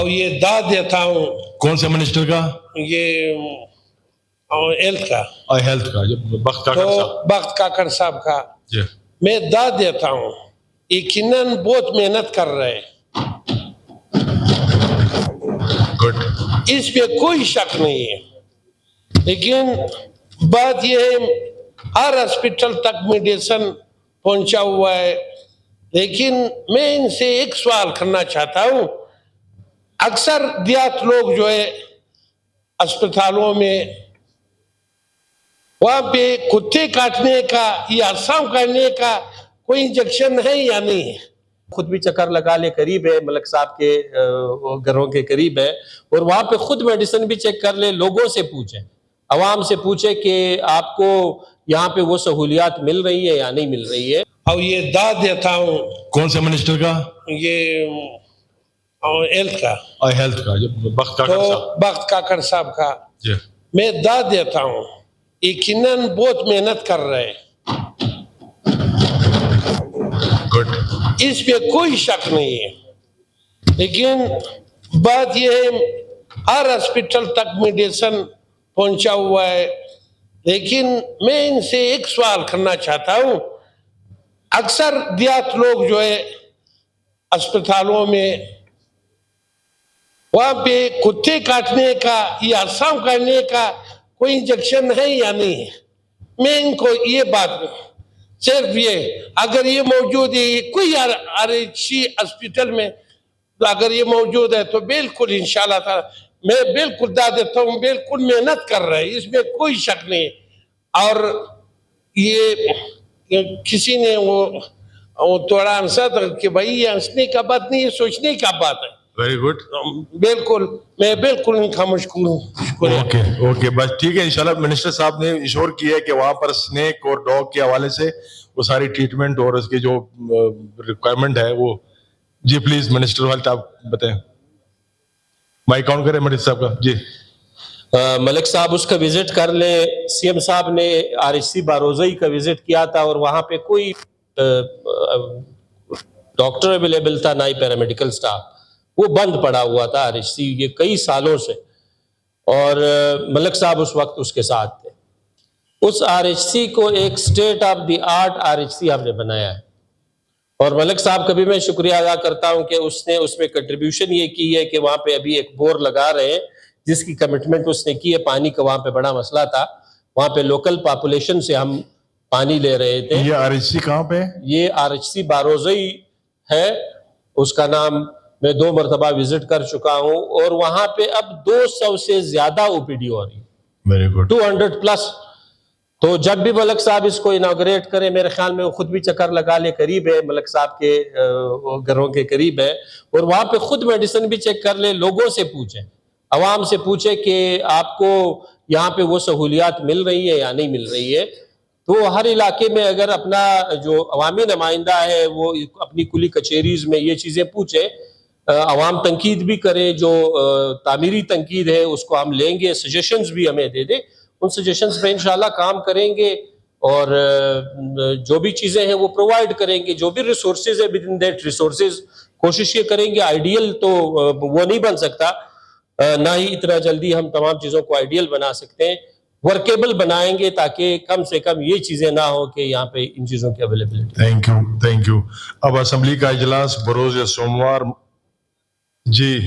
اور یہ داد دیتا ہوں. کون سے منسٹر کا؟ یہ ہیلتھ کا. ہیلتھ کا بخت کاکڑ تو صاحب. بخت کاکڑ صاحب کا جی. میں داد دیتا ہوں. یقیناً بہت محنت کر رہے ہیں، گڈ. اس پہ کوئی شک نہیں ہے. لیکن بات یہ ہے ہر ہاسپٹل تک میڈیسن پہنچا ہوا ہے. لیکن میں ان سے ایک سوال کرنا چاہتا ہوں. اکثر دیہات لوگ جو ہے اسپتالوں میں وہاں پہ کتے کاٹنے کا یا سانپ کاٹنے کا کوئی انجیکشن ہے یا نہیں ہے؟ خود بھی چکر لگا لے، قریب ہے ملک صاحب کے گھروں کے قریب ہے، اور وہاں پہ خود میڈیسن بھی چیک کر لے. لوگوں سے پوچھیں، عوام سے پوچھیں کہ آپ کو یہاں پہ وہ سہولیات مل رہی ہے یا نہیں مل رہی ہے. اور یہ داد دیتا ہوں. کون سے منسٹر کا؟ یہ ہیلتھ کا. ہیلتھ کا بخت کاکڑ تو صاحب. بخت کاکڑ صاحب کا جی. میں داد دیتا ہوں. یقیناً بہت محنت کر رہے ہیں، گڈ. اس پہ کوئی شک نہیں ہے. لیکن بات یہ ہے ہر ہاسپٹل تک میڈیسن پہنچا ہوا ہے. لیکن میں ان سے ایک سوال کرنا چاہتا ہوں. اکثر دیہات لوگ جو ہے اسپتالوں میں وہاں پہ کتے کاٹنے کا یا سانپ کاٹنے کا کوئی انجیکشن ہے یا نہیں ہے؟ میں ان کو یہ بات صرف یہ اگر یہ موجود ہے کوئی RHC ہاسپٹل میں اگر یہ موجود ہے تو بالکل انشاءاللہ تعالی میں بالکل داد دیتا ہوں. بالکل محنت کر رہے ہیں، اس میں کوئی شک نہیں. اور یہ کسی نے وہ توڑا ہنسا تھا کہ بھائی یہ ہنسنے کا بات نہیں ہے، سوچنے کا بات ہے. Very good. بالکل میں بالکل ان کا مشکور ہوں. اوکے بس ٹھیک ہے. انشاءاللہ منسٹر صاحب نے ایشور کیا ہے کہ وہاں پر سنیک اور ڈاگ کے حوالے سے وہ ساری ٹریٹمنٹ اور اس کی جو ریکوائرمنٹ ہے وہ. جی پلیز منسٹر والے آپ بتائیں. مائک کاؤنٹ کریں منسٹر صاحب کا. جی. ملک صاحب اس کا وزٹ کر لیں. CM صاحب نے RHC باروزئی کا وزٹ کیا تھا اور وہاں پہ کوئی ڈاکٹر اویلیبل تھا نہ ہی پیرامیڈیکل سٹاف. وہ بند پڑا ہوا تھا RHC یہ کئی سالوں سے، اور ملک صاحب اس وقت اس کے ساتھ تھے. اس RHC کو ایک state of the art RHC ہم نے بنایا ہے، اور ملک صاحب کا بھی میں شکریہ ادا کرتا ہوں کہ اس نے اس میں کنٹریبیوشن یہ کی ہے کہ وہاں پہ ابھی ایک بور لگا رہے ہیں جس کی کمٹمنٹ اس نے کی ہے. پانی کا وہاں پہ بڑا مسئلہ تھا، وہاں پہ لوکل پاپولیشن سے ہم پانی لے رہے تھے. یہ RHC کہاں پہ؟ یہ RHC باروزئی ہے. اس کا نام میں 2 مرتبہ وزٹ کر چکا ہوں، اور وہاں پہ اب 200 سے زیادہ OPD ہو رہی ہے. Very good. 200 پلس. تو جب بھی ملک صاحب اس کو اناگریٹ کریں، میرے خیال میں وہ خود بھی چکر لگا لے، قریب ہے ملک صاحب کے گھروں کے قریب ہے، اور وہاں پہ خود میڈیسن بھی چیک کر لے. لوگوں سے پوچھیں، عوام سے پوچھیں کہ آپ کو یہاں پہ وہ سہولیات مل رہی ہے یا نہیں مل رہی ہے. تو ہر علاقے میں اگر اپنا جو عوامی نمائندہ ہے وہ اپنی کلی کچہریز میں یہ چیزیں پوچھے، عوام تنقید بھی کرے، جو تعمیری تنقید ہے اس کو ہم لیں گے، سجیشنز بھی ہمیں دے دے، ان سجیشنز پہ انشاءاللہ کام کریں گے، اور جو بھی چیزیں ہیں وہ پرووائڈ کریں گے. جو بھی ریسورسز ہے within that ریسورسز کوشش یہ کریں گے. آئیڈیل تو وہ نہیں بن سکتا، نہ ہی اتنا جلدی ہم تمام چیزوں کو آئیڈیل بنا سکتے ہیں. ورکیبل بنائیں گے تاکہ کم سے کم یہ چیزیں نہ ہو کہ یہاں پہ ان چیزوں کی اویلیبلٹی. Thank you. اب اسمبلی کا اجلاس بروز سوموار. جی